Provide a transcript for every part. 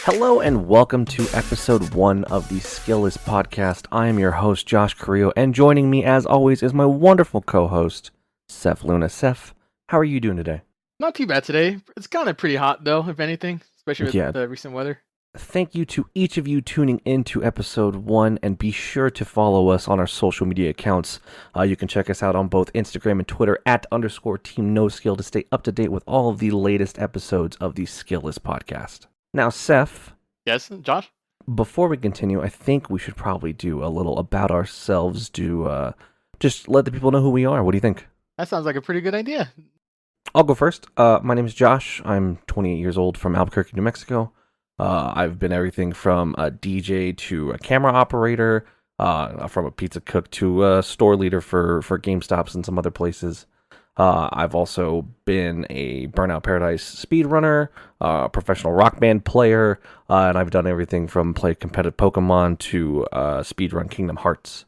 Hello and welcome to episode 1 of the Skillless podcast. I am your host, Josh Carrillo, and joining me as always is my wonderful co-host, Seph Luna. Seph, how are you doing today? Not too bad today. It's kind of pretty hot though, if anything, especially with the recent weather. Thank you to each of you tuning in to episode 1, and be sure to follow us on our social media accounts. You can check us out on both Instagram and Twitter @_TeamNoSkill to stay up to date with all of the latest episodes of the Skillless podcast. Now, Seph. Yes, Josh? Before we continue, I think we should probably do a little about ourselves to just let the people know who we are. What do you think? That sounds like a pretty good idea. I'll go first. My name is Josh. I'm 28 years old from Albuquerque, New Mexico. I've been everything from a DJ to a camera operator, from a pizza cook to a store leader for GameStops and some other places. I've also been a Burnout Paradise speedrunner, professional rock band player, and I've done everything from play competitive Pokemon to speedrun Kingdom Hearts.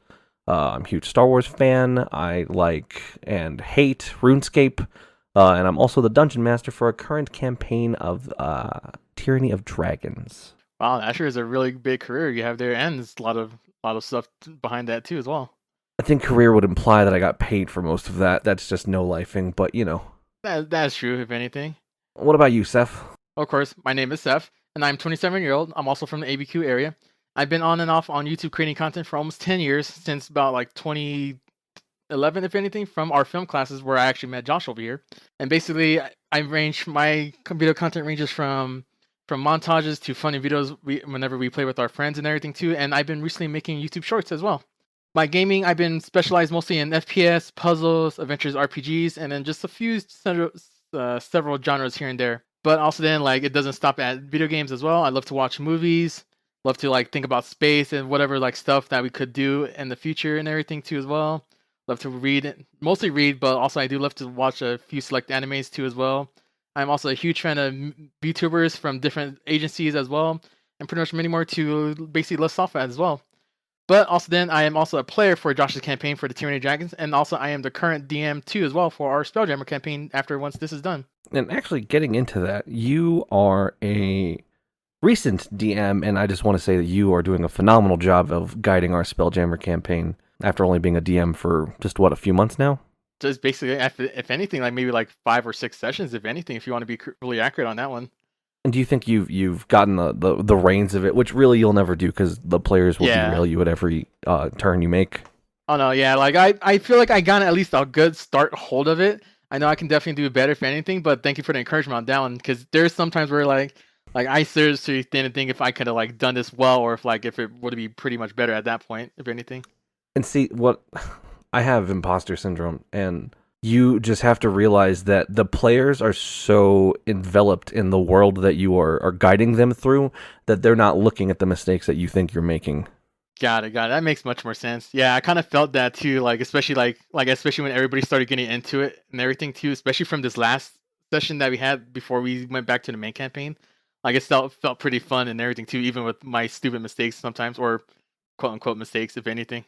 I'm a huge Star Wars fan. I like and hate RuneScape, and I'm also the Dungeon Master for a current campaign of Tyranny of Dragons. Wow, that sure is a really big career you have there, and there's a lot of stuff behind that too as well. I think career would imply that I got paid for most of that. That's just no-lifing, but you know. That's true, if anything. What about you, Seph? Of course, my name is Seph, and I'm 27-year-old. I'm also from the ABQ area. I've been on and off on YouTube creating content for almost 10 years, since about like 2011, if anything, from our film classes where I actually met Josh over here. And basically, my video content ranges from montages to funny videos whenever we play with our friends and everything too. And I've been recently making YouTube shorts as well. My gaming, I've been specialized mostly in FPS, puzzles, adventures, RPGs, and then just a few several genres here and there. But also then, like, it doesn't stop at video games as well. I love to watch movies, love to like think about space and whatever like stuff that we could do in the future and everything too as well. Love to read, mostly read, but also I do love to watch a few select animes too as well. I'm also a huge fan of VTubers from different agencies as well, and pretty much many more to basically list off as well. But also then, I am also a player for Josh's campaign for the Tyranny of Dragons, and also I am the current DM too as well for our Spelljammer campaign once this is done. And actually getting into that, you are a recent DM, and I just want to say that you are doing a phenomenal job of guiding our Spelljammer campaign after only being a DM for just, a few months now? Just basically, if anything, like maybe like 5 or 6 sessions, if anything, if you want to be really accurate on that one. And do you think you've gotten the reins of it, which really you'll never do because the players will derail you at every turn you make? Oh no, yeah, like I feel like I got at least a good start hold of it. I know I can definitely do better if anything, but thank you for the encouragement on that one, because there's sometimes where like I seriously didn't think if I could have like done this well, or if it would be pretty much better at that point, if anything. And see, what I have imposter syndrome, and you just have to realize that the players are so enveloped in the world that you are guiding them through that they're not looking at the mistakes that you think you're making. Got it. That makes much more sense. Yeah, I kind of felt that too, like especially when everybody started getting into it and everything too, especially from this last session that we had before we went back to the main campaign. Like it felt pretty fun and everything too, even with my stupid mistakes sometimes, or quote unquote mistakes, if anything.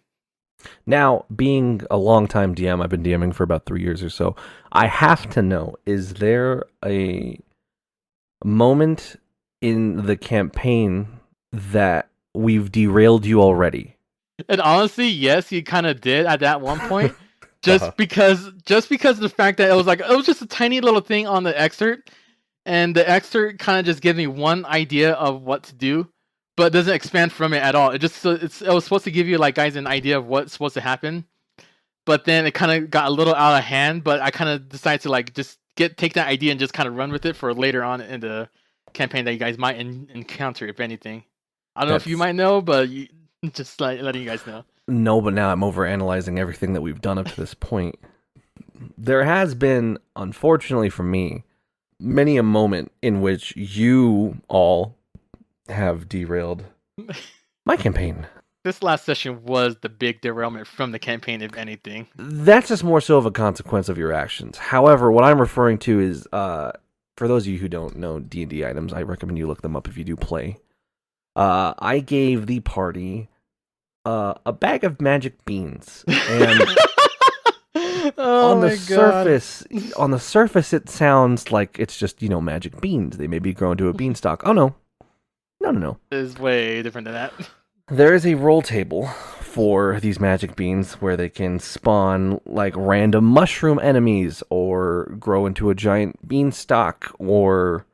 Now, being a long-time DM, I've been DMing for about 3 years or so, I have to know, is there a moment in the campaign that we've derailed you already? And honestly, yes, you kind of did at that one point. Just because of the fact that it was just a tiny little thing on the excerpt, and the excerpt kind of just gave me one idea of what to do, but doesn't expand from it at all. It was supposed to give you like guys an idea of what's supposed to happen, but then it kind of got a little out of hand. But I kind of decided to like just take that idea and just kind of run with it for later on in the campaign that you guys might encounter, if anything. I don't know if you might know, but just like letting you guys know. No, but now I'm overanalyzing everything that we've done up to this point. There has been, unfortunately for me, many a moment in which you all have derailed my campaign. This last session was the big derailment from the campaign, if anything. That's just more so of a consequence of your actions. However, what I'm referring to is, for those of you who don't know D&D items, I recommend you look them up if you do play. I gave the party a bag of magic beans, and on the surface, it sounds like it's just magic beans. They may be grown to a beanstalk. Oh no, No. Is way different than that. There is a roll table for these magic beans where they can spawn like random mushroom enemies or grow into a giant beanstalk or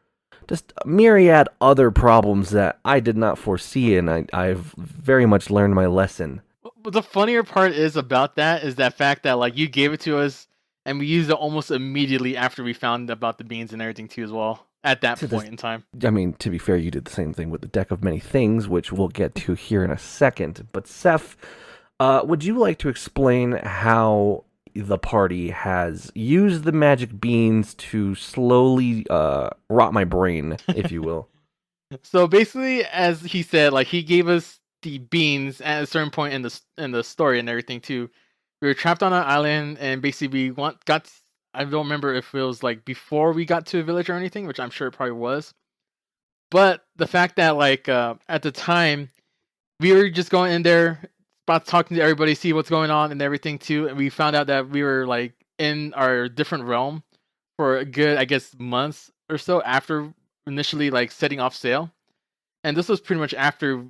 just a myriad other problems that I did not foresee, and I've very much learned my lesson. But the funnier part is about that is that fact that like you gave it to us and we used it almost immediately after we found about the beans and everything too as well at that To this, point in time. I mean, to be fair, you did the same thing with the deck of many things, which we'll get to here in a second. But Seph, would you like to explain how the party has used the magic beans to slowly rot my brain, if you will? So basically, as he said, like he gave us the beans at a certain point in the story and everything too. We were trapped on an island, and basically got. I don't remember if it was like before we got to a village or anything, which I'm sure it probably was. But the fact that like at the time we were just going in there, about talking to everybody, see what's going on and everything too, and we found out that we were like in our different realm for a good, I guess, months or so after initially like setting off sail. And this was pretty much after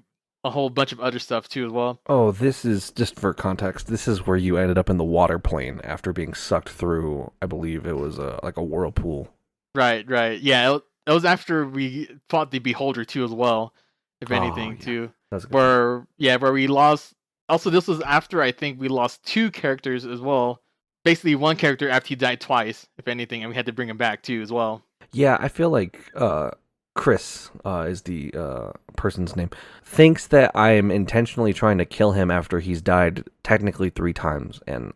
a whole bunch of other stuff too as well. Oh, this is just for context. This is where you ended up in the water plane after being sucked through. I believe it was like a whirlpool. Right, right. Yeah, it was after we fought the Beholder too as well, if Oh anything yeah, too. that's a good point. Where we lost. Also, this was after I think we lost two characters as well. Basically, one character after he died twice, if anything, and we had to bring him back too as well. Yeah, I feel like Chris is the person's name, thinks that I am intentionally trying to kill him after he's died technically 3 times, and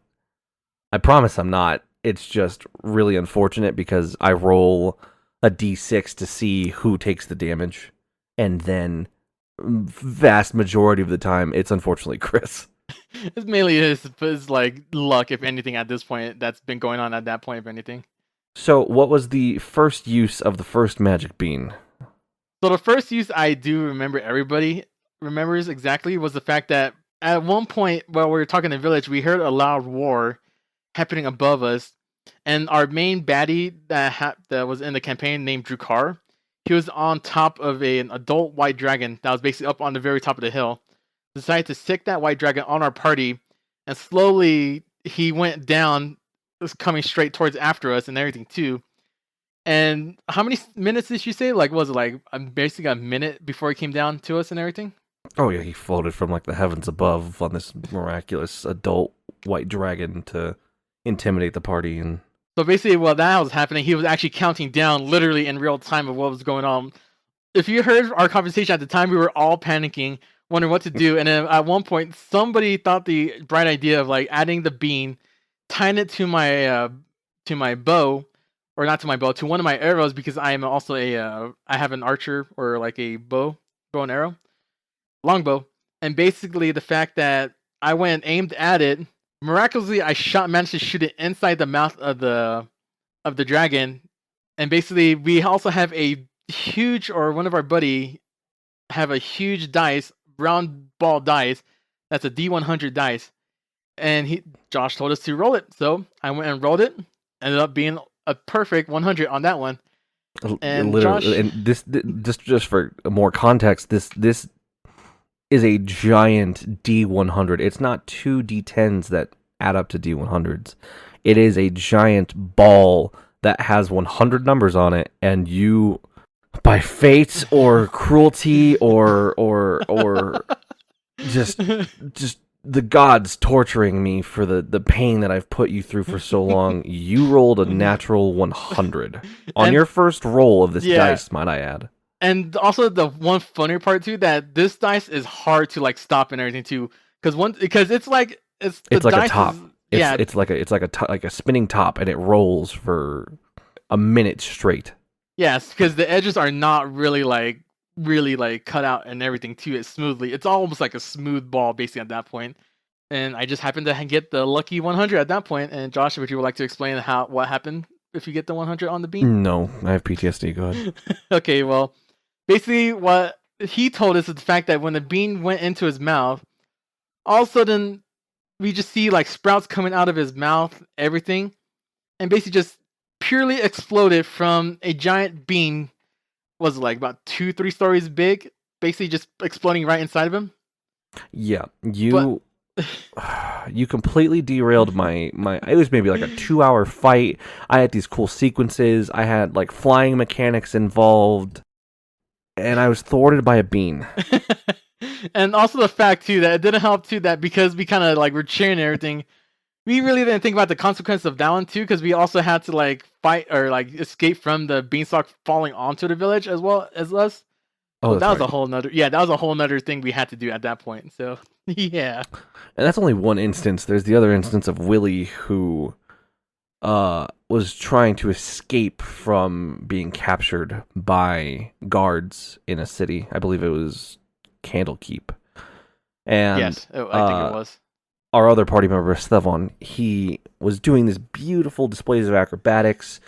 I promise I'm not. It's just really unfortunate because I roll a d6 to see who takes the damage, and then vast majority of the time, it's unfortunately Chris. It's mainly his like luck, if anything, at this point that's been going on at that point, if anything. So, what was the first use of the first magic bean? So the first use I do remember everybody remembers exactly was the fact that at one point while we were talking in the village, we heard a loud roar happening above us, and our main baddie that was in the campaign named Drukar, he was on top of an adult white dragon that was basically up on the very top of the hill. Decided to stick that white dragon on our party, and slowly he went down, was coming straight towards after us and everything too. And how many minutes did you say? Like, was it like basically a minute before he came down to us and everything? Oh yeah, he floated from like the heavens above on this miraculous adult white dragon to intimidate the party, and So basically, while that was happening, he was actually counting down literally in real time of what was going on. If you heard our conversation at the time, we were all panicking, wondering what to do. And then at one point, somebody thought the bright idea of like adding the bean, tying it to my bow, or not to my bow, to one of my arrows because I am also I have an archer or like a bow and arrow, longbow. And basically, the fact that I went and aimed at it, miraculously, managed to shoot it inside the mouth of the dragon. And basically, we also have a huge, or one of our buddy have a huge dice, round ball dice. That's a D100 dice, and Josh told us to roll it, so I went and rolled it. Ended up being a perfect 100 on that one. And literally, Josh, and this just for more context, this is a giant D100. It's not two D10s that add up to D100s. It is a giant ball that has 100 numbers on it, and you, by fate or cruelty or just the gods torturing me for the pain that I've put you through for so long, you rolled a natural 100 on and your first roll of this yeah, dice, might I add. and also the one funnier part too, that this dice is hard to like stop and everything too, because it's the It's like a dice top. is, It's yeah. like a spinning top, and it rolls for a minute straight. Yes, because the edges are not really like cut out and everything too. It's smoothly. It's almost like a smooth ball basically at that point. And I just happened to get the lucky 100 at that point. And Josh, would you like to explain what happened if you get the 100 on the bean? No, I have PTSD. Go ahead. Okay, well, basically what he told us is the fact that when the bean went into his mouth, all of a sudden we just see like sprouts coming out of his mouth, everything, and basically just purely exploded from a giant bean. Was it like about 2-3 stories big, basically just exploding right inside of him. Yeah, But you completely derailed my. It was maybe like a 2-hour fight. I had these cool sequences. I had like flying mechanics involved, and I was thwarted by a bean. and also the fact too that it didn't help too that because we kind of like were cheering and everything, we really didn't think about the consequences of that one too, because we also had to like fight or like escape from the beanstalk falling onto the village as well as us. Oh, So that's that was right. a whole nother that was a whole nother thing we had to do at that point. So yeah. And that's only one instance. There's the other instance of Willie who was trying to escape from being captured by guards in a city. I believe it was Candlekeep. And Yes, I think it was. our other party member, Stefan, he was doing this beautiful displays of acrobatics,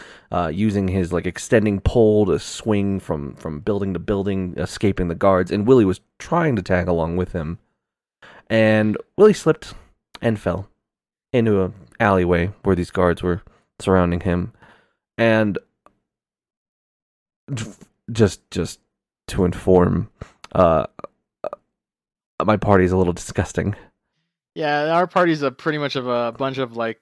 using his like extending pole to swing from building to building, escaping the guards, and Willie was trying to tag along with him. And Willie slipped and fell into an alleyway where these guards were surrounding him. And just to inform, my party's a little disgusting. Yeah, our party's a pretty much of a bunch of like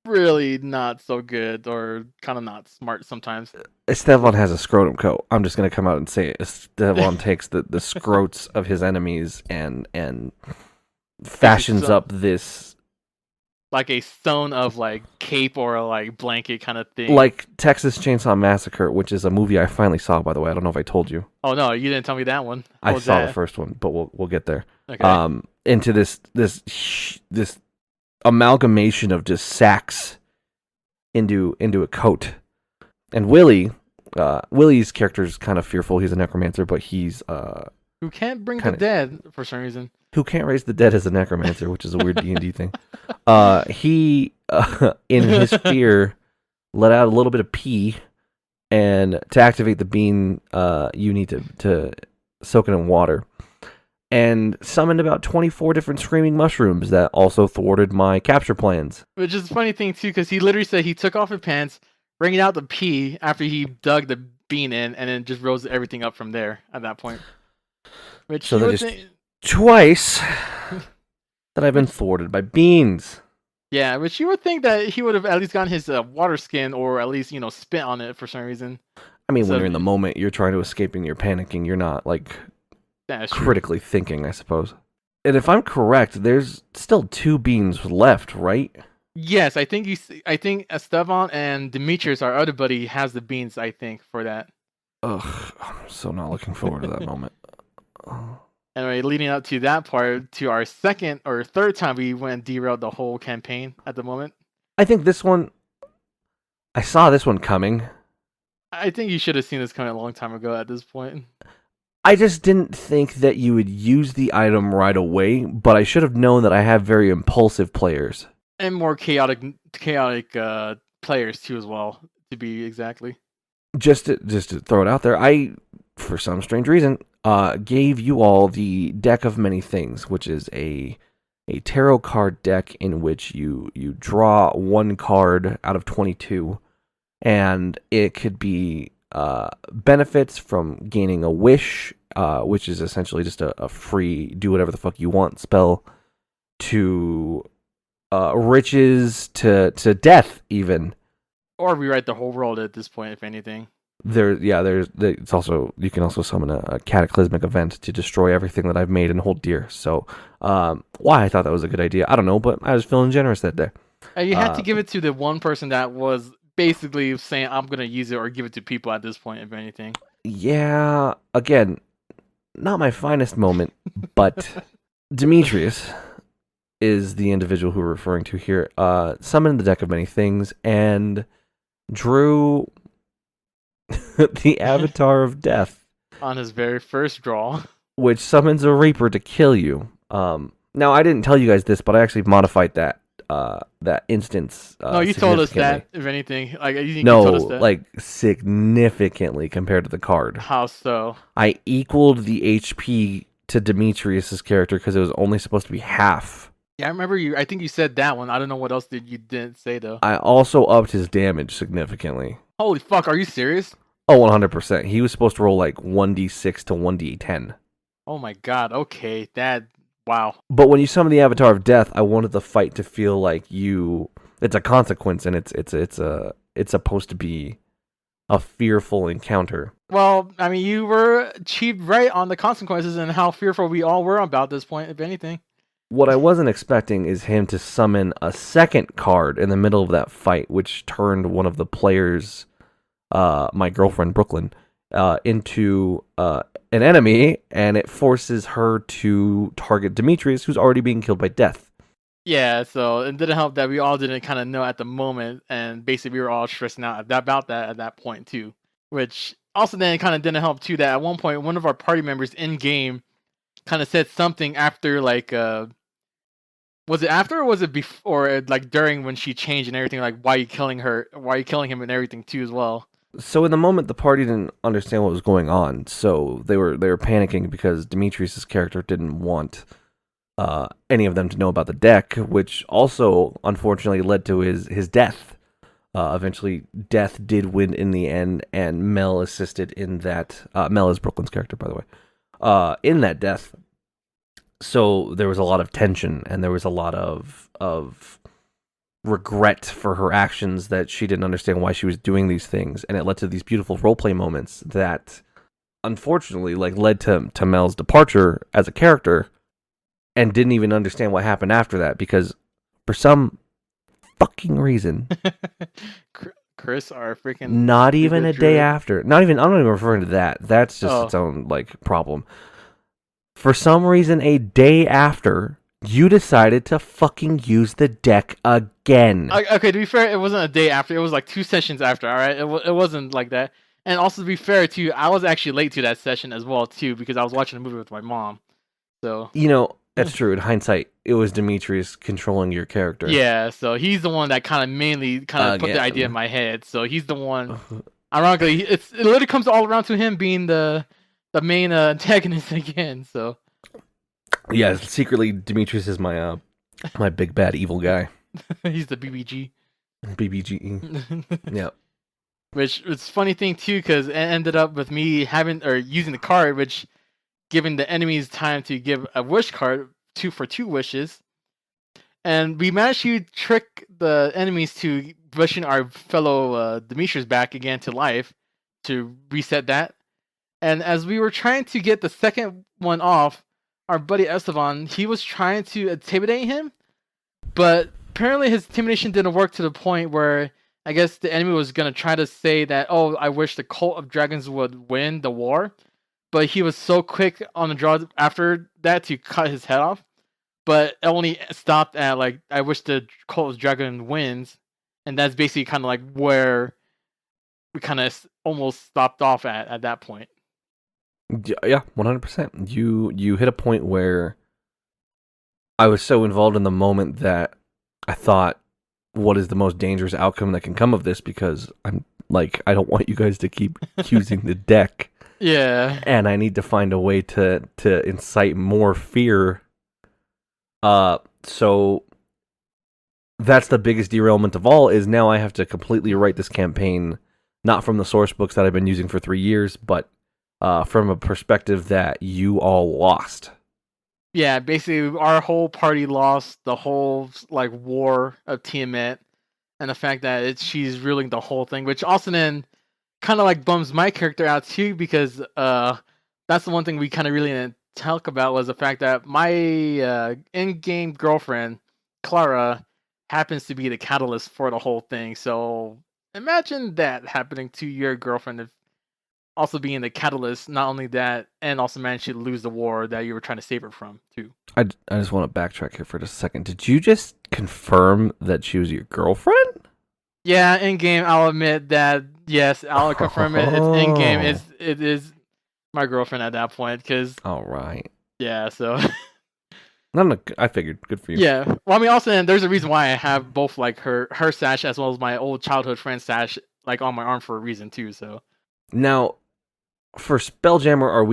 really not so good or kind of not smart sometimes. Esteban has a scrotum coat. I'm just gonna come out and say it. Esteban takes the scrotes of his enemies and fashions up this like a stone of like cape or a like blanket kind of thing. like Texas Chainsaw Massacre, which is a movie I finally saw. By the way, I don't know if I told you. Oh no, you didn't tell me that one. What I was saw that? the first one, but we'll get there. Okay. Into this amalgamation of just sacks into a coat. And Willie's character is kind of fearful. He's a necromancer, but he's Who can't bring kinda- the dead for some reason. who can't raise the dead as a necromancer, which is a weird D&D thing. He in his fear let out a little bit of pee, and to activate the bean, you need to soak it in water. And summoned about 24 different screaming mushrooms that also thwarted my capture plans. Which is a funny thing too, because he literally said he took off his pants, bringing out the pee after he dug the bean in, and then just rose everything up from there at that point. Which So you that would is think, twice that I've been thwarted by beans. yeah, which you would think that he would have at least gotten his water skin or at least spit on it for some reason. I mean, So- when you're in the moment, you're trying to escape and you're panicking. You're not like That's true. critically thinking, I suppose. And if I'm correct, there's still 2 beans left, right? Yes, I think I think Esteban and Demetrius, our other buddy, has the beans. I think for that. Ugh, I'm so not looking forward to that moment. Anyway, leading up to that part, to our second or third time we went and derailed the whole campaign at the moment. I think this one, I saw this one coming. I think you should have seen this coming a long time ago at this point. I just didn't think that you would use the item right away, but I should have known that I have very impulsive players. And more chaotic players too as well, to be exactly. Just to throw it out there, I, for some strange reason, gave you all the Deck of Many Things, which is a tarot card deck in which you draw one card out of 22, and it could be benefits from gaining a wish, which is essentially just a free do whatever the fuck you want spell, to riches, to death even. Or rewrite the whole world at this point, if anything. It's also, you can also summon a cataclysmic event to destroy everything that I've made and hold dear. So, why I thought that was a good idea, I don't know, but I was feeling generous that day. You had to give it to the one person that was basically saying, "I'm gonna use it," or give it to people at this point, if anything. Yeah, again, not my finest moment, but Demetrius is the individual who we're referring to here. Summoned the Deck of Many Things and drew the Avatar of Death On his very first draw. which summons a Reaper to kill you. Now I didn't tell you guys this, but I actually modified that instance. No, you told us that. significantly. If anything, like you told us that. Like significantly compared to the card. How so? I equaled the HP to Demetrius's character because it was only supposed to be half. Yeah, I remember you. I think you said that one. I don't know what else you didn't say though. I also upped his damage significantly. Holy fuck! Are you serious? Oh, 100%. He was supposed to roll like 1d6 to 1d10. Oh my god. Okay, that wow. But when you summon the Avatar of Death, I wanted the fight to feel like it's a consequence, and it's supposed to be a fearful encounter. Well, I mean, you were achieved right on the consequences and how fearful we all were about this point, if anything. What I wasn't expecting is him to summon a second card in the middle of that fight, which turned one of the players, my girlfriend Brooklyn, into an enemy, and it forces her to target Demetrius, who's already being killed by death. Yeah, so it didn't help that we all didn't kind of know at the moment, and basically we were all stressing out about that at that point too. Which also then kind of didn't help too. That at one point one of our party members in game kind of said something after like was it after or was it before or like during when she changed and everything, like why are you killing her, why are you killing him and everything too as well. So in the moment, the party didn't understand what was going on, so they were panicking because Demetrius's character didn't want any of them to know about the deck, which also unfortunately led to his death. Eventually, Death did win in the end, and Mel assisted in that. Mel is Brooklyn's character, by the way. In that death, so there was a lot of tension, and there was a lot of regret for her actions, that she didn't understand why she was doing these things, and it led to these beautiful roleplay moments that, unfortunately, like led to Mel's departure as a character, and didn't even understand what happened after that because for some fucking reason, Chris, our freaking not even a day after, I'm not even referring to that. That's just its own like problem. For some reason, a day after, you decided to fucking use the deck again. Okay, to be fair, it wasn't a day after. It was like 2 sessions after. All right, it wasn't like that. And also to be fair too, I was actually late to that session as well too because I was watching a movie with my mom. So that's true. In hindsight, it was Demetrius controlling your character. Yeah, so he's the one that kind of mainly put the idea in my head. So he's the one. Ironically, it literally comes all around to him being the main antagonist again. So yeah, secretly Demetrius is my my big bad evil guy. He's the BBG. BBG. Yeah. Which it's funny thing too, because it ended up with me having or using the card, which giving the enemies time to give a wish card for 2 wishes, and we managed to trick the enemies to wishing our fellow Demetrius back again to life to reset that. And as we were trying to get the second one off, our buddy Esteban, he was trying to intimidate him, but apparently his intimidation didn't work to the point where I guess the enemy was gonna try to say that, oh, I wish the Cult of Dragons would win the war. But he was so quick on the draw after that to cut his head off. But it only stopped at like, I wish the Cult of Dragon wins, and that's basically kind of like where we kind of almost stopped off at that point. Yeah, 100%. You hit a point where I was so involved in the moment that I thought, what is the most dangerous outcome that can come of this? Because I'm like, I don't want you guys to keep using the deck. Yeah. And I need to find a way to incite more fear. So that's the biggest derailment of all, is now I have to completely write this campaign, not from the source books that I've been using for 3 years, but from a perspective that you all lost. Yeah, basically our whole party lost the whole like war of Tiamat, and the fact that she's ruling the whole thing, which also then kind of like bums my character out too, because that's the one thing we kind of really didn't talk about, was the fact that my in-game girlfriend Clara happens to be the catalyst for the whole thing. So imagine that happening to your girlfriend, if also being the catalyst, not only that, and also managed to lose the war that you were trying to save her from too. I just want to backtrack here for just a second. Did you just confirm that she was your girlfriend? Yeah, in game, I'll admit that. Yes, I'll confirm it. It's in game. It is my girlfriend at that point. Cause all right. Yeah. So. No, I figured. Good for you. Yeah. Well, I mean, also, and there's a reason why I have both like her sash as well as my old childhood friend sash like on my arm for a reason too. So. Now, for Spelljammer, are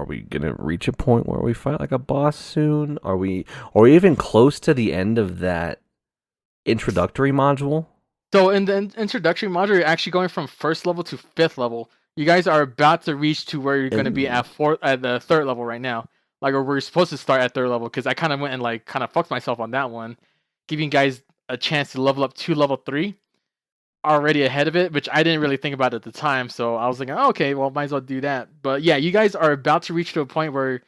we gonna reach a point where we fight like a boss soon? Are we even close to the end of that introductory module? So in the introductory module, you're actually going from 1st level to 5th level. You guys are about to reach to where you're going to be Ooh. at the third level right now. Like, or we're supposed to start at third level because I kind of went and like kind of fucked myself on that one, giving guys a chance to level up to level 3 already ahead of it, which I didn't really think about at the time. So I was like, oh, okay, well, might as well do that. But yeah, you guys are about to reach to a point where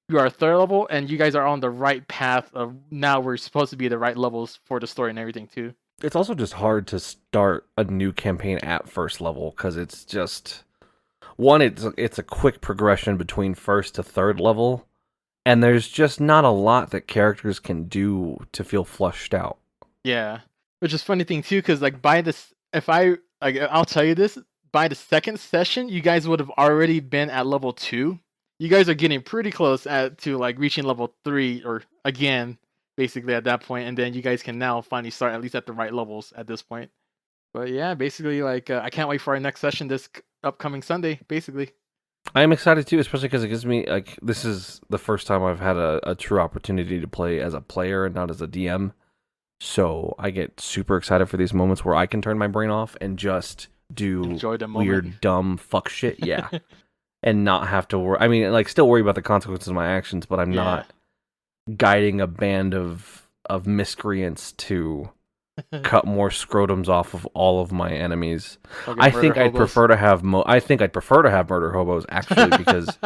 you are third level, and you guys are on the right path of now. We're supposed to be the right levels for the story and everything too. It's also just hard to start a new campaign at first level because it's just one. It's a quick progression between first to third level, and there's just not a lot that characters can do to feel flushed out. Yeah, which is funny thing too, because like by this, if I like, I'll tell you this, by the second session, you guys would have already been at level 2. You guys are getting pretty close to like reaching level 3, or again, basically at that point, and then you guys can now finally start at least at the right levels at this point. But yeah, basically, like I can't wait for our next session this upcoming Sunday. Basically, I am excited too, especially because it gives me like this is the first time I've had a true opportunity to play as a player and not as a DM. So I get super excited for these moments where I can turn my brain off and just do enjoy the moment. weird, dumb fuck shit. Yeah. And not have to worry. I mean, like, still worry about the consequences of my actions, but I'm not guiding a band of miscreants to cut more scrotums off of all of my enemies. I think I'd prefer to have murder hobos actually, because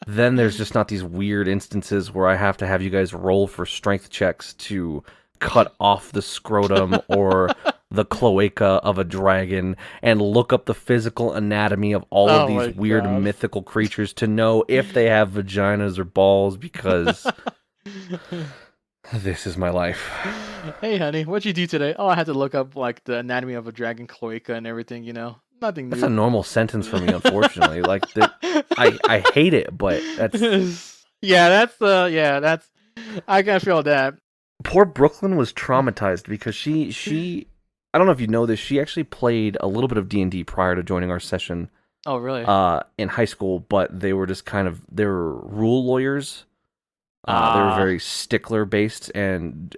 then there's just not these weird instances where I have to have you guys roll for strength checks to cut off the scrotum or the cloaca of a dragon and look up the physical anatomy of all of these weird mythical creatures to know if they have vaginas or balls, because this is my life. Hey honey, what'd you do today? Oh, I had to look up like the anatomy of a dragon cloaca and everything, you know. Nothing new. That's a normal sentence for me, unfortunately. Like I hate it, but that's that's I can feel that. Poor Brooklyn was traumatized because she I don't know if you know this, she actually played a little bit of D&D prior to joining our session. Oh, really? In high school, but they were just they were rule lawyers. They were very stickler based, and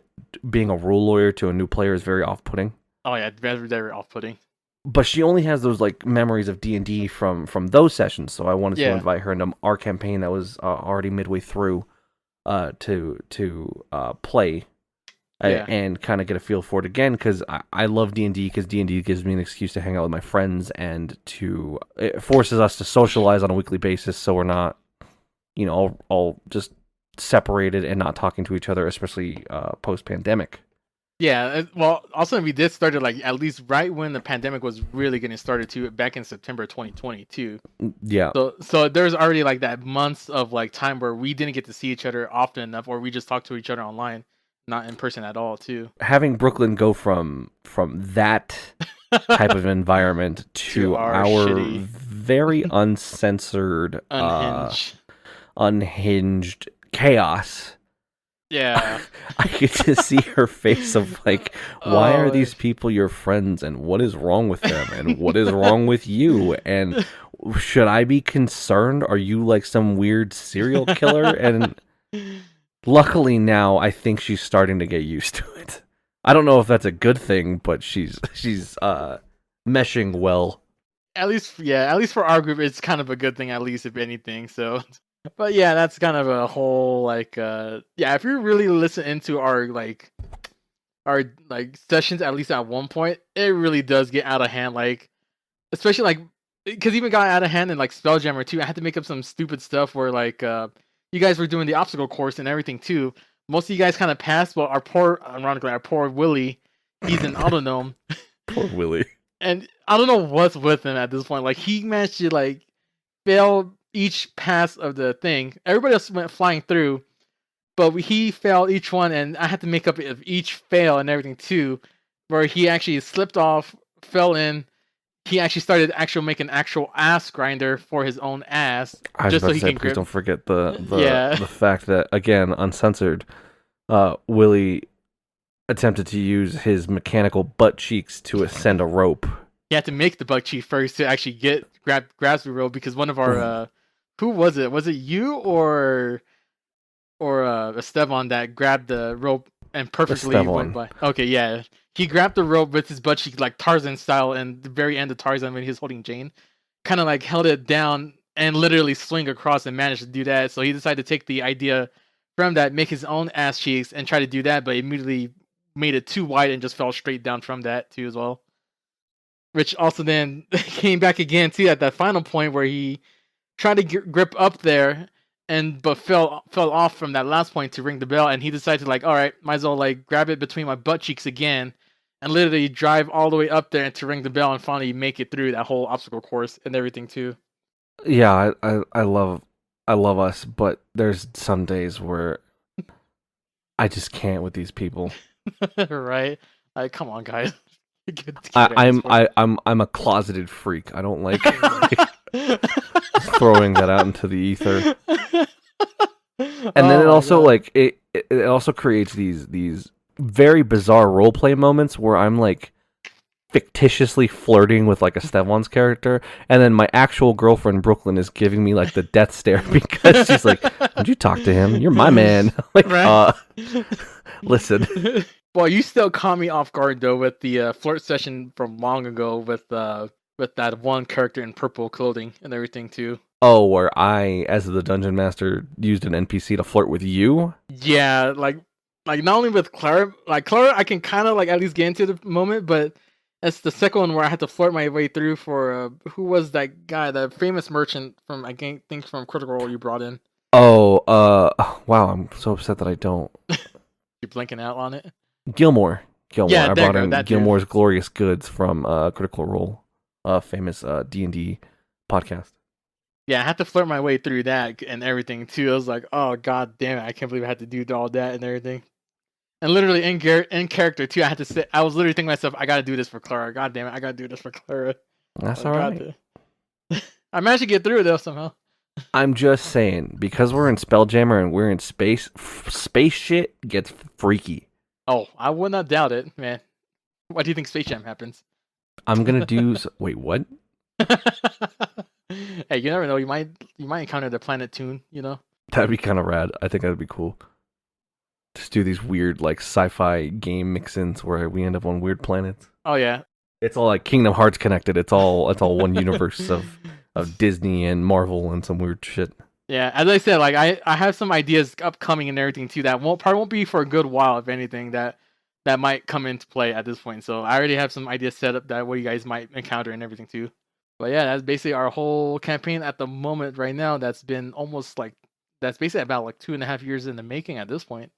being a rule lawyer to a new player is very off-putting. Oh yeah, very, very off-putting. But she only has those like memories of D&D from those sessions, so I wanted to invite her into our campaign that was already midway through to play. And kind of get a feel for it again, because I love D&D, because D&D gives me an excuse to hang out with my friends, and it forces us to socialize on a weekly basis, so we're not, all just separated and not talking to each other, especially post-pandemic. Yeah, well, also we did start like at least right when the pandemic was really getting started too, back in September 2020 too. Yeah. So there's already like that months of like time where we didn't get to see each other often enough, or we just talked to each other online. Not in person at all, too. Having Brooklyn go from that type of environment to our very uncensored, unhinged chaos. Yeah. I get to see her face of like, why are these people your friends, and what is wrong with them, and what is wrong with you, and should I be concerned? Are you like some weird serial killer? And luckily now, I think she's starting to get used to it. I don't know if that's a good thing, but she's meshing well. At least for our group, it's kind of a good thing, at least if anything. So, but yeah, that's kind of a whole like if you really listen into our sessions, at least at one point, it really does get out of hand. Like, especially like because even got out of hand in like Spelljammer too. I had to make up some stupid stuff where like you guys were doing the obstacle course and everything too. Most of you guys kind of passed, but ironically, our poor Willie, he's an autognome. Poor Willie. And I don't know what's with him at this point. Like, he managed to like fail each pass of the thing. Everybody else went flying through, but he failed each one, and I had to make up of each fail and everything too. Where he actually slipped off, fell in. He actually started making actual ass grinder for his own ass. I was just about to say, please don't forget the fact that, again, uncensored, Willie attempted to use his mechanical butt cheeks to ascend a rope. He had to make the butt cheek first to actually grab the rope, because one of our who was it? Was it you or Esteban that grabbed the rope and perfectly went by? Okay, yeah. He grabbed the rope with his butt cheek like Tarzan style, and the very end of Tarzan when he was holding Jane. kind of like held it down and literally swing across and managed to do that. So he decided to take the idea from that, make his own ass cheeks, and try to do that, but immediately made it too wide and just fell straight down from that too as well. Which also then came back again too at that final point where he tried to grip up there but fell off from that last point to ring the bell, and he decided to like, all right, might as well like grab it between my butt cheeks again and literally drive all the way up there to ring the bell and finally make it through that whole obstacle course and everything too. Yeah, I love us, but there's some days where I just can't with these people. Right? Like, come on, guys. I'm a closeted freak. I don't like throwing that out into the ether. And then it also like it also creates these very bizarre roleplay moments where I'm like fictitiously flirting with like a Stefan's character, and then my actual girlfriend Brooklyn is giving me like the death stare because she's like, "Would you talk to him? You're my man." Like, right? Listen. Well, you still caught me off guard though with the flirt session from long ago with that one character in purple clothing and everything too. Oh, where I, as the dungeon master, used an NPC to flirt with you? Yeah, like not only with Clara, like Clara, I can kind of like at least get into the moment, but it's the second one where I had to flirt my way through for who was that guy, the famous merchant from I think from Critical Role you brought in. Oh, wow, I'm so upset that I don't. You're blinking out on it. Gilmore. Yeah, I brought in Gilmore's dude. Glorious Goods from Critical Role, famous D&D podcast. Yeah, I had to flirt my way through that and everything too. I was like, oh god damn it, I can't believe I had to do all that and everything. And literally in character too, I had to sit. I was literally thinking to myself, I gotta do this for Clara. God damn it, I gotta do this for Clara. That's all right. I managed to get through it though somehow. I'm just saying, because we're in Spelljammer and we're in space shit gets freaky. Oh, I would not doubt it, man. Why do you think Space Jam happens? I'm gonna do. Wait, what? Hey, you never know. You might encounter the planet Toon. You know. That'd be kind of rad. I think that'd be cool. Just do these weird like sci-fi game mix-ins where we end up on weird planets. Oh yeah. It's all like Kingdom Hearts connected. It's all one universe of Disney and Marvel and some weird shit. Yeah, as I said, like I have some ideas upcoming and everything too that won't be for a good while, if anything, that might come into play at this point. So I already have some ideas set up that what you guys might encounter and everything too. But yeah, that's basically our whole campaign at the moment right now. That's been almost like that's basically about like 2.5 years in the making at this point.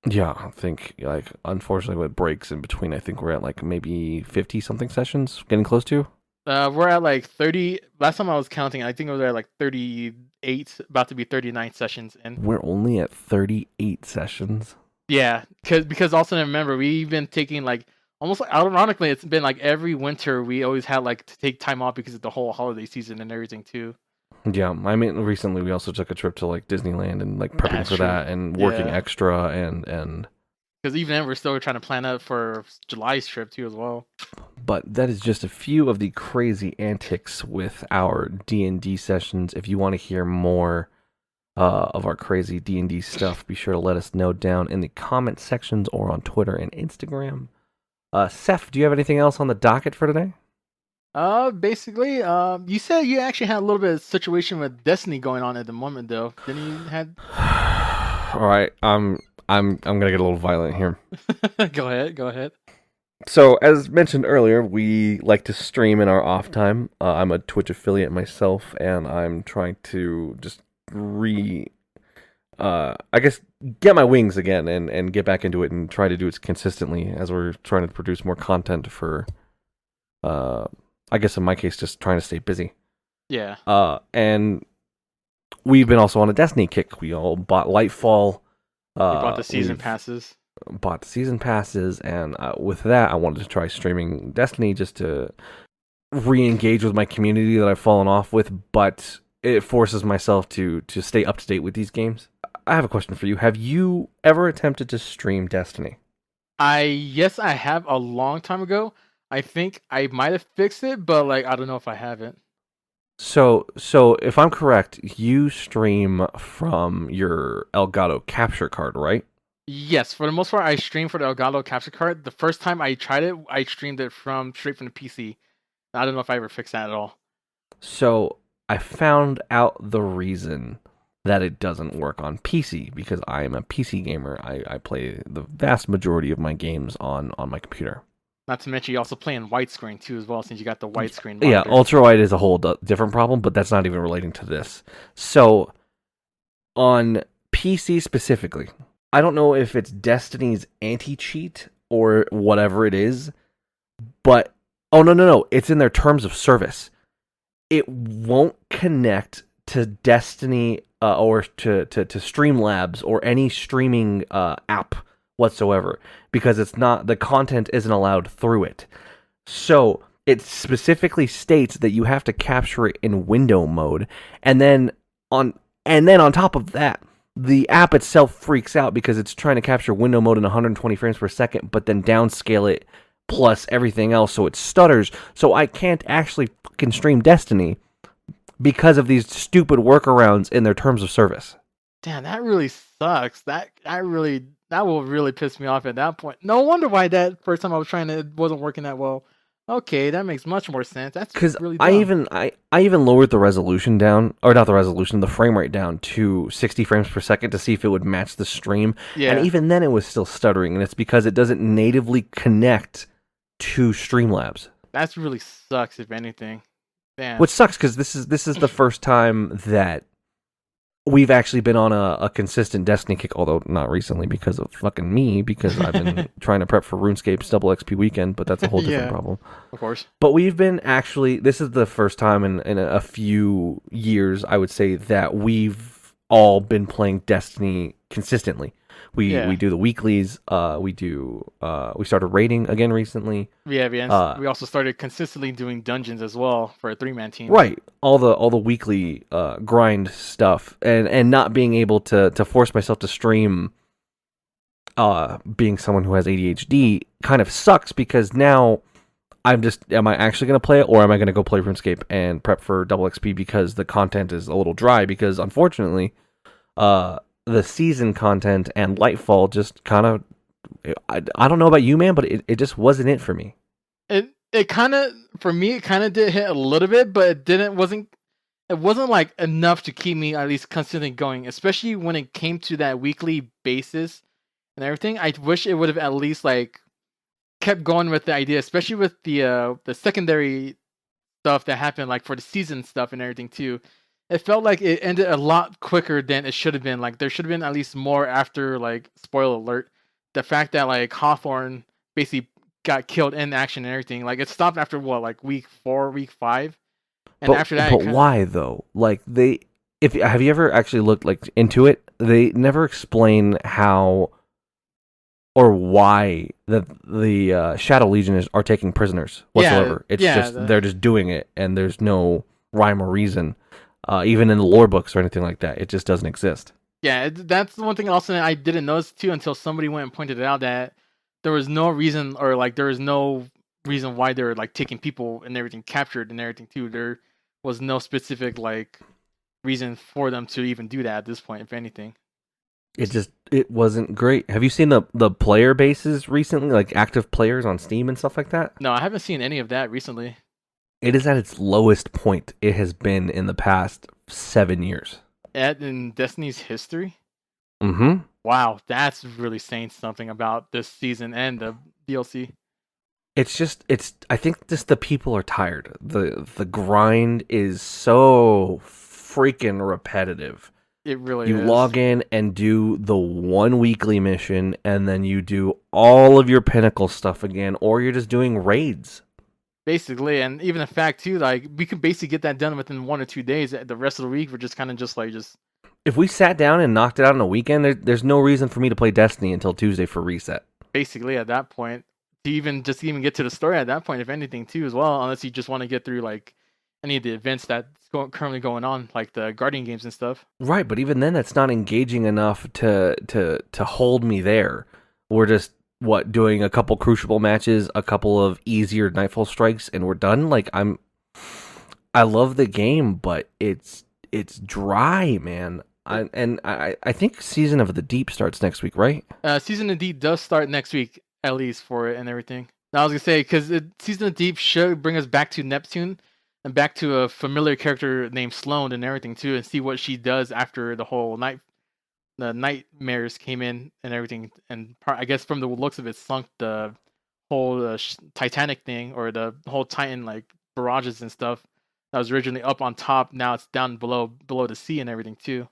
Yeah, I think like unfortunately with breaks in between, I think we're at like maybe 50 something sessions, getting close to. We're at like 30. Last time I was counting, I think it was at like 38, about to be 39 sessions in. We're only at 38 sessions. Yeah, because also remember we've been taking like almost like, ironically, it's been like every winter we always had like to take time off because of the whole holiday season and everything too. Yeah, I mean recently we also took a trip to like Disneyland and like prepping for that and working extra and because even then we're still trying to plan out for July's trip too as well. But that is just a few of the crazy antics with our D&D sessions. If you want to hear more of our crazy D&D stuff, be sure to let us know down in the comment sections or on Twitter and Instagram. Seph, do you have anything else on the docket for today? Basically, you said you actually had a little bit of situation with Destiny going on at the moment, though. Didn't you had? All right, I'm gonna get a little violent here. Go ahead. So, as mentioned earlier, we like to stream in our off time. I'm a Twitch affiliate myself, and I'm trying to just I guess get my wings again and get back into it and try to do it consistently as we're trying to produce more content for, I guess in my case, just trying to stay busy. Yeah. And we've been also on a Destiny kick. We all bought Lightfall. We bought the season passes. Bought the season passes, and with that, I wanted to try streaming Destiny just to re-engage with my community that I've fallen off with, but it forces myself to stay up to date with these games. I have a question for you. Have you ever attempted to stream Destiny? Yes, I have a long time ago. I think I might have fixed it, but like I don't know if I haven't. So if I'm correct, you stream from your Elgato capture card, right? Yes, for the most part, I stream for the Elgato capture card. The first time I tried it, I streamed it straight from the PC. I don't know if I ever fixed that at all. So I found out the reason that it doesn't work on PC because I am a PC gamer. I play the vast majority of my games on my computer. Not to mention you also play in widescreen too as well, since you got the widescreen Yeah, monitor. ultra wide is a whole different problem, but that's not even relating to this. So on PC specifically, I don't know if it's Destiny's anti-cheat or whatever it is, but oh no, it's in their terms of service. It won't connect to Destiny or to Streamlabs or any streaming app whatsoever because it's not the content isn't allowed through it. So it specifically states that you have to capture it in window mode, and then on top of that, the app itself freaks out because it's trying to capture window mode in 120 frames per second, but then downscale it plus everything else, so it stutters. So I can't actually fucking stream Destiny because of these stupid workarounds in their terms of service. Damn, that really sucks. That will really piss me off at that point. No wonder why that first time I was trying it wasn't working that well. Okay, that makes much more sense. That's Because really I dumb. even lowered the resolution down, or not the resolution, the frame rate down to 60 frames per second to see if it would match the stream. Yeah, And even then, it was still stuttering, and it's because it doesn't natively connect to Streamlabs, that's really sucks if anything. Damn. which sucks because this is the first time that we've actually been on a consistent Destiny kick, although not recently because of fucking me, because I've been trying to prep for RuneScape's double XP weekend, but that's a whole different Yeah, problem. of course. But we've been actually, this is the first time in a few years, I would say, that we've all been playing Destiny consistently. Yeah. We do the weeklies, we started raiding again recently. Yeah, we also started consistently doing dungeons as well for a 3-man team. Right. All the weekly grind stuff and not being able to force myself to stream being someone who has ADHD kind of sucks because now am I actually going to play it or am I going to go play RuneScape and prep for double XP because the content is a little dry because unfortunately the season content and Lightfall just kind of I don't know about you, man, but it just wasn't it for me. It kind of, for me, it kind of did hit a little bit, but it wasn't like enough to keep me at least constantly going, especially when it came to that weekly basis and everything. I wish it would have at least like kept going with the idea, especially with the secondary stuff that happened, like for the season stuff and everything too. It felt like it ended a lot quicker than it should have been. Like there should have been at least more after, like, spoiler alert, the fact that like Hawthorne basically got killed in action and everything. Like it stopped after what, like week 4, week 5, and after that. But why though? Like if have you ever actually looked like into it? They never explain how or why the Shadow Legion are taking prisoners whatsoever. It's just they're just doing it, and there's no rhyme or reason, even in the lore books or anything like that. It just doesn't exist. Yeah, that's the one thing also I didn't notice too until somebody went and pointed it out, that there was no reason, or like there was no reason why they were like taking people and everything captured and everything too. There was no specific like reason for them to even do that at this point, if anything. It wasn't great. Have you seen the player bases recently, like active players on Steam and stuff like that? No, I haven't seen any of that recently. It is at its lowest point it has been in the past 7 years. In Destiny's history? Mm-hmm. Wow, that's really saying something about this season and the DLC. I think just the people are tired. The grind is so freaking repetitive. It really You is. log in and do the one weekly mission, and then you do all of your pinnacle stuff again, or you're just doing raids. Basically, and even the fact too, like we could basically get that done within 1 or 2 days. The rest of the week, we're just kind of just. If we sat down and knocked it out in a weekend, there's no reason for me to play Destiny until Tuesday for reset. Basically, at that point, to even get to the story at that point, if anything, too, as well. Unless you just want to get through like any of the events that's currently going on, like the Guardian games and stuff. Right, but even then, that's not engaging enough to hold me there. We're just doing a couple crucible matches, a couple of easier Nightfall strikes, and we're done. Like I love the game, but it's dry, man. I think Season of the Deep starts next week, right? Season of the Deep does start next week, at least for it and everything. Now I was gonna say, because Season of the Deep should bring us back to Neptune, and back to a familiar character named Sloane and everything too, and see what she does after the nightmares came in and everything. And I guess from the looks of it, sunk the whole Titanic thing, or the whole Titan like barrages and stuff that was originally up on top. Now it's down below the sea and everything too.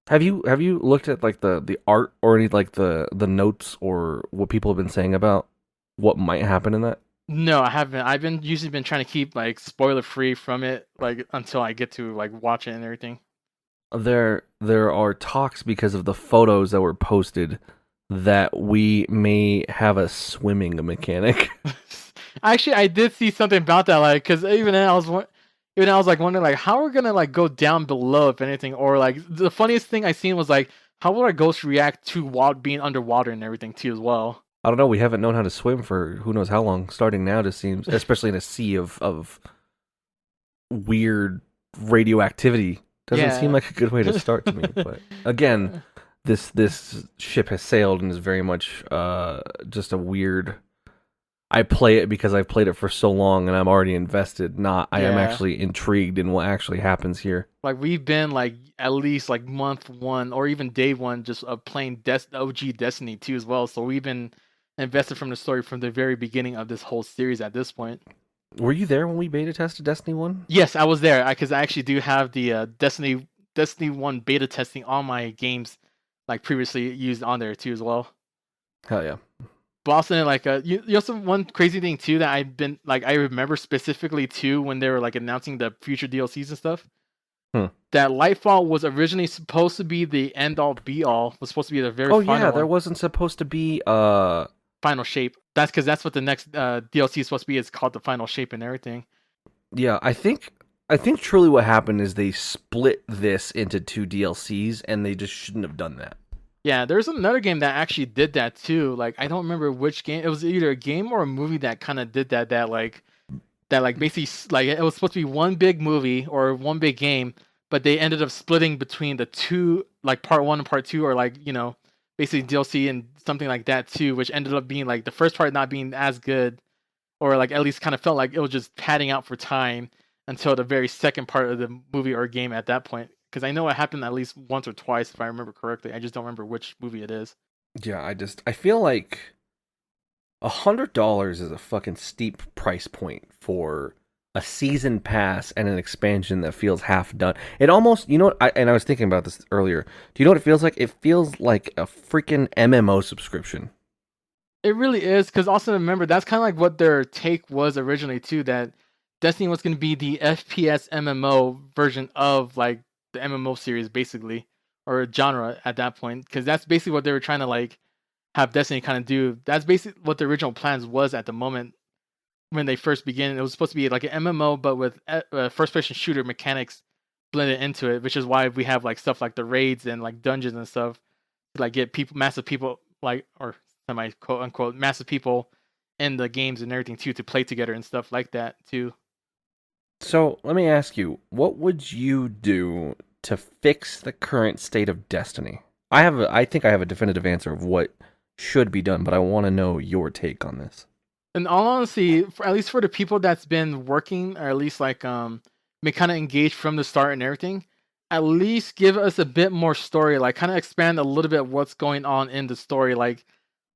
Have you looked at like the art or any like the notes or what people have been saying about what might happen in that? No, I haven't. I've been usually been trying to keep like spoiler free from it, like until I get to like watch it and everything. There are talks because of the photos that were posted that we may have a swimming mechanic. Actually, I did see something about that, like, because even I was like wondering, like, how we're gonna like go down below, if anything, or like the funniest thing I seen was like, how will our ghost react to being underwater and everything too as well. I don't know. We haven't known how to swim for who knows how long. Starting now just seems, especially in a sea of weird radioactivity, doesn't seem Yeah. like a good way to start to me. But again, this ship has sailed and is very much just a weird. I play it because I've played it for so long and I'm already invested. Not I am Yeah. actually intrigued in what actually happens here. Like we've been like at least like month one or even day one just of playing OG Destiny 2 as well. So we've been invested from the story from the very beginning of this whole series at this point. Were you there when we beta tested Destiny 1? Yes, I was there because I actually do have the Destiny 1 beta testing on my games, like previously used on there too as well. Hell yeah. But also like you also one crazy thing too that I've been like I remember specifically too when they were like announcing the future DLCs and stuff. Hmm. That Lightfall was originally supposed to be the end all be all. Was supposed to be the very Oh final yeah, there one, wasn't supposed to be final shape. That's because that's what the next DLC is supposed to be. It's called the final shape and everything. yeah, I think truly what happened is they split this into two DLCs and they just shouldn't have done that. Yeah, there's another game that actually did that too. Like I don't remember which game. It was either a game or a movie that kind of did that. That basically like it was supposed to be one big movie or one big game, but they ended up splitting between the two, like part one and part two, or like basically DLC and something like that too, which ended up being like the first part not being as good, or like at least kind of felt like it was just padding out for time until the very second part of the movie or game at that point. Because I know it happened at least once or twice if I remember correctly. I just don't remember which movie it is. Yeah, I feel like $100 is a fucking steep price point for a season pass and an expansion that feels half done. It almost, you know what? I was thinking about this earlier. Do you know what it feels like? It feels like a freaking MMO subscription. It really is, because also remember that's kind of like what their take was originally too. That Destiny was going to be the FPS MMO version of like the MMO series, basically, or genre at that point, because that's basically what they were trying to like have Destiny kind of do. That's basically what the original plans was at the moment when they first began. It was supposed to be like an MMO, but with first-person shooter mechanics blended into it, which is why we have like stuff like the raids and like dungeons and stuff to like get massive people, like or semi quote unquote massive people in the games and everything too to play together and stuff like that too. So let me ask you, what would you do to fix the current state of Destiny? I think I have a definitive answer of what should be done, but I want to know your take on this. In all honesty, at least for the people that's been working, or at least like been kind of engaged from the start and everything, at least give us a bit more story, like kind of expand a little bit what's going on in the story, like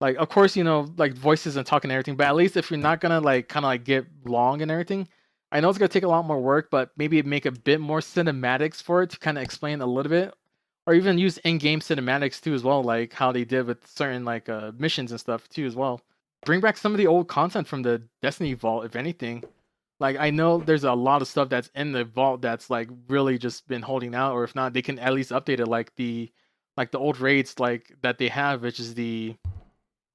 of course like voices and talking and everything, but at least if you're not gonna like kind of like get long and everything, I know it's gonna take a lot more work, but maybe make a bit more cinematics for it to kind of explain a little bit, or even use in-game cinematics too as well, like how they did with certain like missions and stuff too as well. Bring back some of the old content from the Destiny Vault, if anything. Like I know there's a lot of stuff that's in the vault that's like really just been holding out, or if not, they can at least update it, like the old raids like that they have, which is the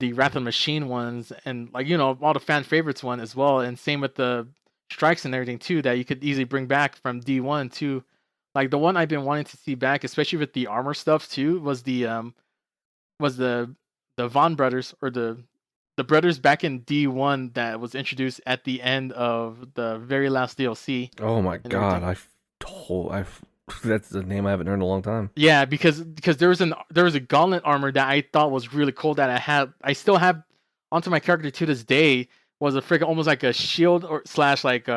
Wrath of Machine ones, and like all the fan favorites one as well, and same with the strikes and everything too that you could easily bring back from D1 too. Like the one I've been wanting to see back, especially with the armor stuff too, was the Von brothers, or the brothers back in D1 that was introduced at the end of the very last DLC Oh my and god, everything. I've that's the name I haven't heard in a long time. Yeah, because there was a gauntlet armor that I thought was really cool that I still have onto my character to this day, was a freaking almost like a shield or slash like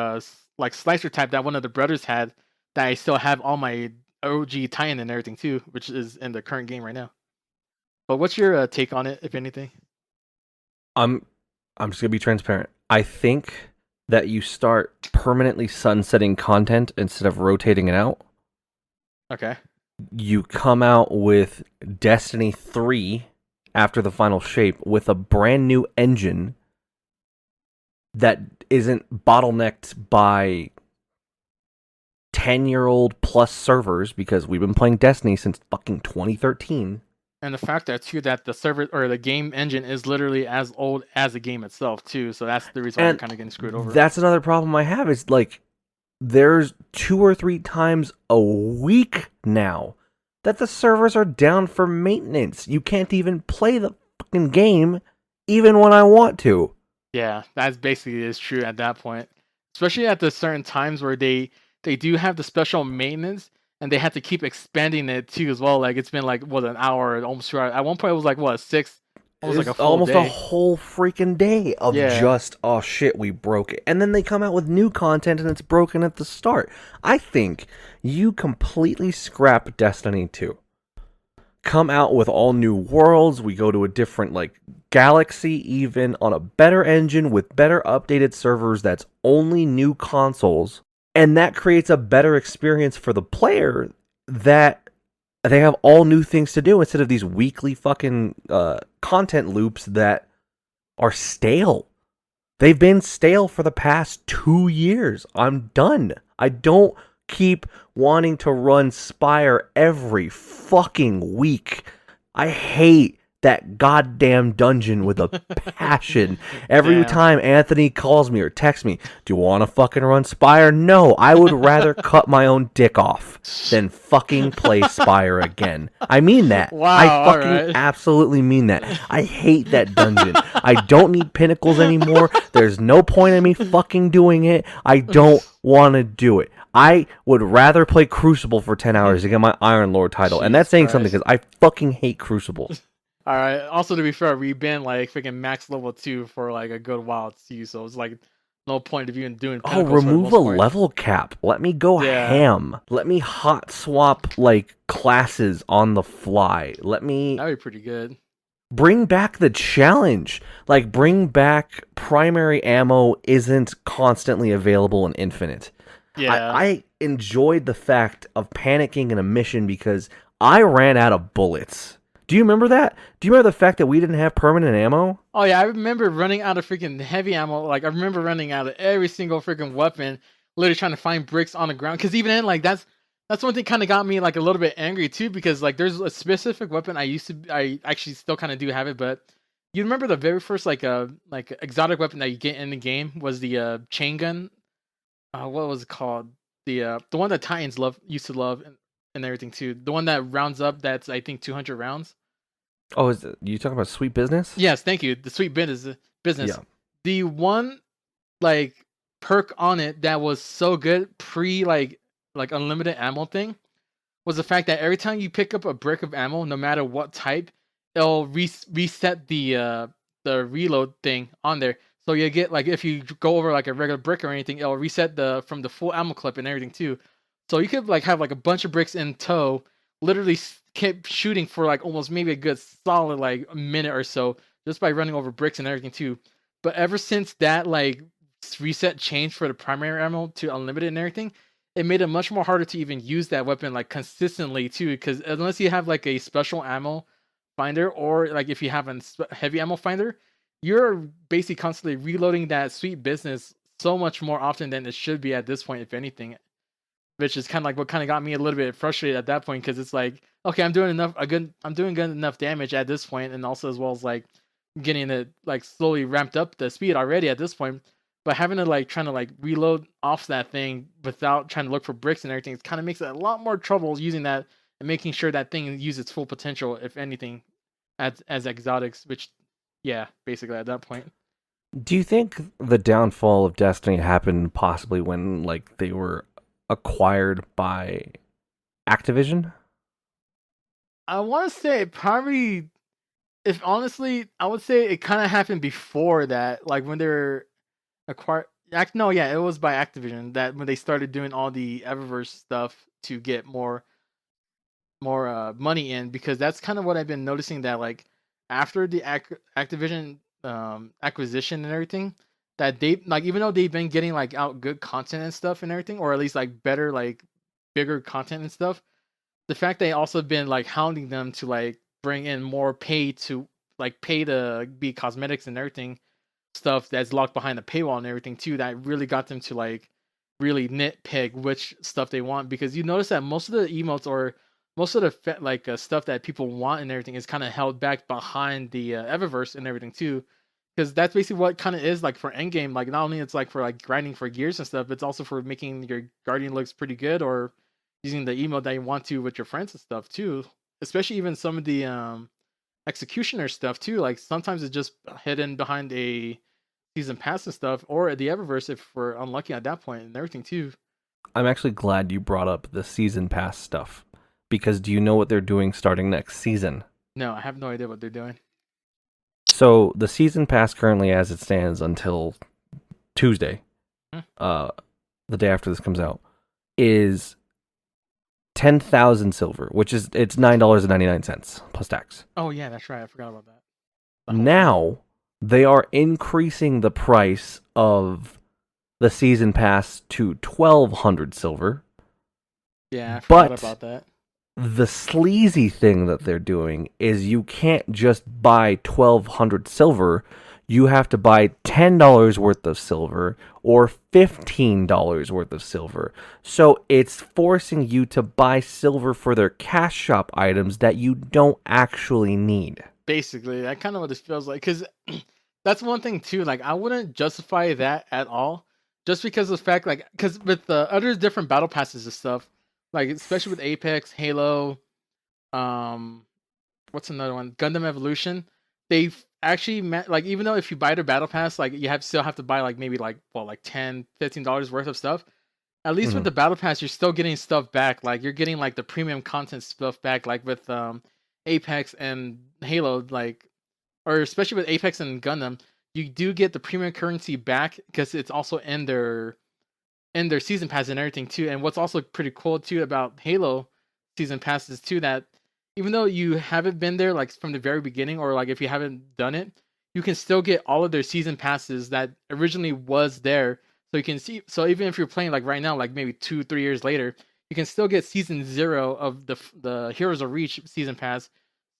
like slicer type that one of the brothers had that I still have all my OG tie-in and everything too, which is in the current game right now. But what's your take on it, if anything? I'm I'm just gonna be transparent. I think that you start permanently sunsetting content instead of rotating it out. Okay. You come out with Destiny 3 after the final shape with a brand new engine that isn't bottlenecked by 10-year-old plus servers, because we've been playing Destiny since fucking 2013. And the fact that too that the server or the game engine is literally as old as the game itself too, so that's the reason why we're kind of getting screwed over. That's another problem I have, is like there's 2 or 3 times a week now that the servers are down for maintenance. You can't even play the fucking game even when I want to. Yeah, that's basically is true at that point. Especially at the certain times where they do have the special maintenance and they have to keep expanding it too as well. Like it's been like what an hour, almost 2 hours. At one point it was like what 6, almost like a It's full almost a day. whole freaking day of just, oh shit, we broke it. And then they come out with new content and it's broken at the start. I think you completely scrap Destiny 2. Come out with all new worlds. We go to a different like galaxy, even on a better engine with better updated servers. That's only new consoles, and that creates a better experience for the player. That they have all new things to do instead of these weekly fucking content loops that are stale. They've been stale for the past 2 years. I'm done. I don't keep wanting to run Spire every fucking week. I hate that goddamn dungeon with a passion. Every time Anthony calls me or texts me, do you want to fucking run Spire? No, I would rather cut my own dick off than fucking play Spire again. I mean that. Wow, I fucking absolutely mean that. I hate that dungeon. I don't need pinnacles anymore. There's no point in me fucking doing it. I don't want to do it. I would rather play Crucible for 10 hours to get my Iron Lord title. And that's saying something, because I fucking hate Crucible. Alright, also to be fair, we've been like freaking max level 2 for like a good while too, so it's like no point of even doing pinnacles. Oh, remove a level cap. Let me go ham. Let me hot swap like classes on the fly. That'd be pretty good. Bring back the challenge. Like, bring back primary ammo isn't constantly available and infinite. Yeah. I enjoyed the fact of panicking in a mission because I ran out of bullets. Do you remember that? Do you remember the fact that we didn't have permanent ammo? Oh yeah, I remember running out of freaking heavy ammo. Like I remember running out of every single freaking weapon, literally trying to find bricks on the ground. Because even then, like that's one thing kind of got me like a little bit angry too. Because like there's a specific weapon I actually still kind of do have it, but you remember the very first like exotic weapon that you get in the game was the chain gun. What was it called? The one that Titans used to love and everything too. The one that rounds up, that's I think 200 rounds. Oh, is it, you talking about Sweet Business? Yes, thank you. The Sweet Business. Yeah. The one like perk on it that was so good pre like unlimited ammo thing was the fact that every time you pick up a brick of ammo, no matter what type, it'll reset the reload thing on there. So you get like if you go over like a regular brick or anything, it'll reset from the full ammo clip and everything too. So you could like have like a bunch of bricks in tow, literally kept shooting for like almost maybe a good solid like a minute or so just by running over bricks and everything too. But ever since that like reset changed for the primary ammo to unlimited and everything, it made it much more harder to even use that weapon like consistently too, because unless you have like a special ammo finder or like if you have a heavy ammo finder, you're basically constantly reloading that Sweet Business so much more often than it should be at this point, if anything. Which is kind of like what kind of got me a little bit frustrated at that point, because it's like, okay, I'm doing good enough damage at this point, and also as well as like getting it like slowly ramped up the speed already at this point. But having to like trying to like reload off that thing without trying to look for bricks and everything, it kind of makes it a lot more trouble using that and making sure that thing uses its full potential, if anything, as exotics. Which, yeah, basically at that point. Do you think the downfall of Destiny happened possibly when like they were acquired by Activision? I want to say probably, if honestly, I would say it kind of happened before that, like when they were acquired. No, yeah, it was by Activision that when they started doing all the Eververse stuff to get more money in, because that's kind of what I've been noticing, that like after the Activision acquisition and everything, that they like, even though they've been getting like out good content and stuff and everything, or at least like better, like bigger content and stuff, the fact they also been like hounding them to like bring in more pay to be cosmetics and everything stuff that's locked behind the paywall and everything too, that really got them to like really nitpick which stuff they want, because you notice that most of the emotes or most of the stuff that people want and everything is kind of held back behind the Eververse and everything too, because that's basically what kind of is like for endgame. Like not only it's like for like grinding for gears and stuff, it's also for making your guardian looks pretty good, or using the emote that you want to with your friends and stuff too. Especially even some of the executioner stuff too. Like sometimes it's just hidden behind a season pass and stuff, or the Eververse if we're unlucky at that point and everything too. I'm actually glad you brought up the season pass stuff, because do you know what they're doing starting next season? No, I have no idea what they're doing. So the season pass currently, as it stands until Tuesday, Hmm? the day after this comes out, is 10,000 silver, which is it's $9.99 plus tax. Oh yeah, that's right. I forgot about that. The whole thing. Now they are increasing the price of the season pass to 1,200 silver. Yeah, I forgot But about that. the sleazy thing that they're doing is you can't just buy 1,200 silver. You have to buy $10 worth of silver or $15 worth of silver. So it's forcing you to buy silver for their cash shop items that you don't actually need. Basically, that kind of what this feels like. Because that's one thing too. Like I wouldn't justify that at all, just because of the fact, like, because with the other different battle passes and stuff, like especially with Apex, Halo, um, what's another one? Gundam Evolution. They've actually like, even though if you buy their battle pass, like you still have to buy like maybe like like $10-15 worth of stuff. At least with Mhm. the battle pass, you're still getting stuff back. Like you're getting like the premium content stuff back, like with Apex and Halo, like, or especially with Apex and Gundam, you do get the premium currency back because it's also in their season pass and everything too. And what's also pretty cool too about Halo season passes too, that even though you haven't been there like from the very beginning, or like if you haven't done it, you can still get all of their season passes that originally was there. So you can see, so even if you're playing like right now, like maybe 2-3 years later, you can still get season 0 of the Heroes of Reach season pass.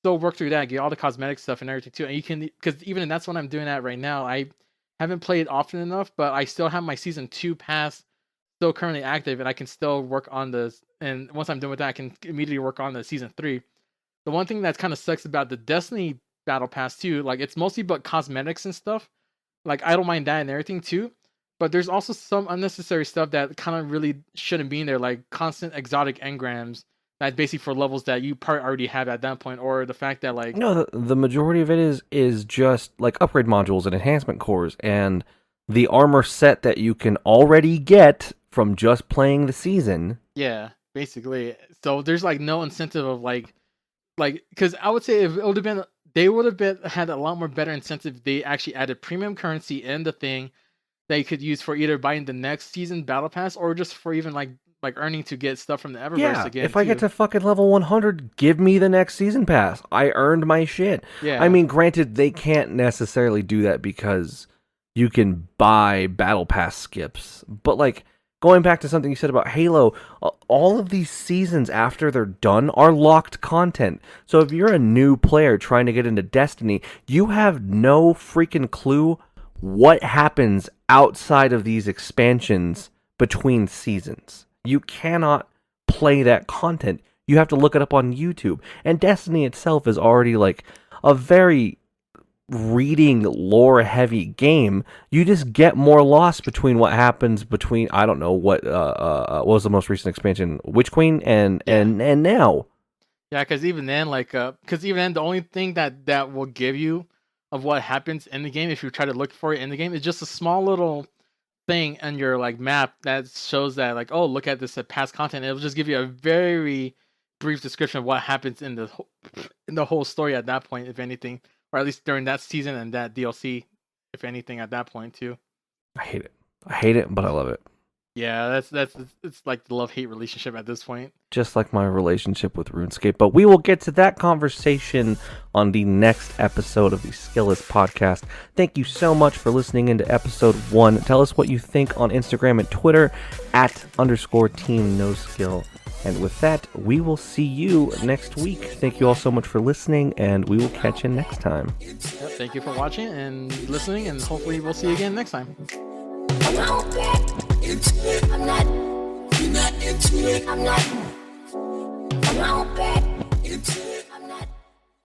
Still work through that, get all the cosmetic stuff and everything too. And you can, because even that's what I'm doing at right now. I haven't played often enough, but I still have my season 2 pass still currently active, and I can still work on this. And once I'm done with that, I can immediately work on the season 3. The one thing that's kind of sucks about the Destiny Battle Pass too, like it's mostly but cosmetics and stuff. Like I don't mind that and everything too, but there's also some unnecessary stuff that kind of really shouldn't be in there, like constant exotic engrams that's basically for levels that you probably already have at that point, or the fact that like No, the majority of it is just like upgrade modules and enhancement cores and the armor set that you can already get from just playing the season. yeah, basically. So there's like no incentive of like because I would say if it would have been, they would have been had a lot more better incentive if they actually added premium currency in the thing that you could use for either buying the next season battle pass, or just for even like earning to get stuff from the Eververse Yeah, again if I get too. to fucking level 100, give me the next season pass. I earned my shit. I Yeah. mean, granted, they can't necessarily do that because you can buy battle pass skips, but like going back to something you said about Halo, all of these seasons after they're done are locked content. So if you're a new player trying to get into Destiny, you have no freaking clue what happens outside of these expansions between seasons. You cannot play that content. You have to look it up on YouTube. And Destiny itself is already like a very reading lore heavy game. You just get more lost between what happens between, I don't know what was the most recent expansion, Witch Queen and Yeah. and now. Yeah, because even then, like, because even then, the only thing that will give you of what happens in the game, if you try to look for it in the game, is just a small little thing on your like map that shows that like, oh, look at this past content. It'll just give you a very brief description of what happens in in the whole story at that point, if anything, or at least during that season and that DLC, if anything, at that point too. I hate it. I hate it, but I love it. Yeah, it's like the love-hate relationship at this point. Just like my relationship with RuneScape. But we will get to that conversation on the next episode of the Skillless podcast. Thank you so much for listening into episode 1. Tell us what you think on Instagram and Twitter @_team_no_skill. And with that, we will see you next week. Thank you all so much for listening, and we will catch you next time. Yep, thank you for watching and listening, and hopefully we'll see you again next time. I'm not. You're not into it. I'm not. I'm not back.